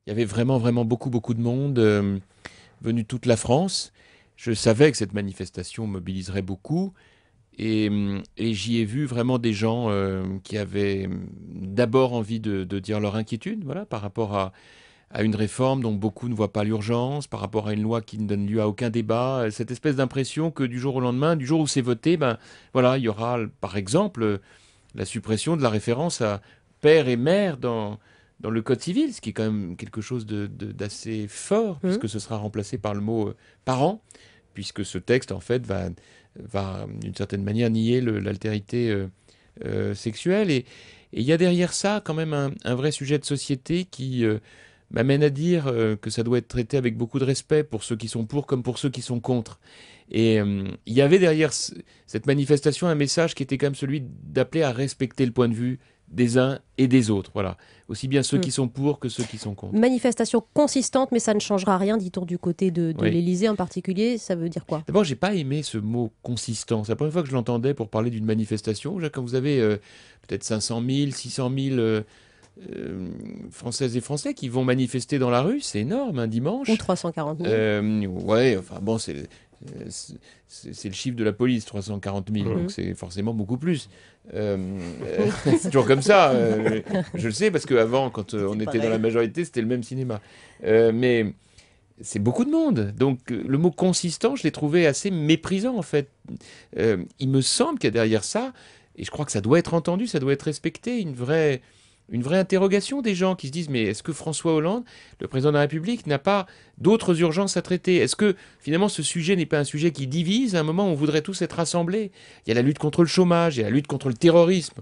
il y avait vraiment, vraiment beaucoup, beaucoup de monde venu de toute la France. Je savais que cette manifestation mobiliserait beaucoup. Et j'y ai vu vraiment des gens qui avaient d'abord envie de dire leur inquiétude, voilà, par rapport à une réforme dont beaucoup ne voient pas l'urgence, par rapport à une loi qui ne donne lieu à aucun débat, cette espèce d'impression que du jour au lendemain, du jour où c'est voté, ben voilà, il y aura par exemple la suppression de la référence à père et mère dans le Code civil, ce qui est quand même quelque chose d'assez fort, Mmh. puisque ce sera remplacé par le mot parent, puisque ce texte en fait va d'une certaine manière nier l'altérité sexuelle. Et il y a derrière ça quand même un vrai sujet de société qui m'amène à dire que ça doit être traité avec beaucoup de respect pour ceux qui sont pour comme pour ceux qui sont contre. Et il y avait derrière cette manifestation un message qui était quand même celui d'appeler à respecter le point de vue des uns et des autres. Voilà. Aussi bien ceux Mmh. qui sont pour que ceux qui sont contre. Manifestation consistante, mais ça ne changera rien, dit-on du côté de Oui. l'Élysée en particulier. Ça veut dire quoi? D'abord, j'ai pas aimé ce mot consistant. C'est la première fois que je l'entendais pour parler d'une manifestation. Quand vous avez peut-être 500 000, 600 000 Françaises et Français qui vont manifester dans la rue, c'est énorme, un Ou dimanche. 340 000. Ouais, enfin bon, c'est le chiffre de la police, 340 000, donc Mhm. c'est forcément beaucoup plus. Euh, c'est toujours comme ça, je le sais, parce qu'avant, quand C'est on était dans la pareil. majorité, c'était le même cinéma. Mais c'est beaucoup de monde. Donc le mot consistant, je l'ai trouvé assez méprisant en fait. Il me semble qu'il y a derrière ça, et je crois que ça doit être entendu, ça doit être respecté, une vraie interrogation des gens qui se disent mais est-ce que François Hollande, le président de la République, n'a pas d'autres urgences à traiter? Est-ce que finalement ce sujet n'est pas un sujet qui divise à un moment où on voudrait tous être rassemblés? Il y a la lutte contre le chômage, il y a la lutte contre le terrorisme.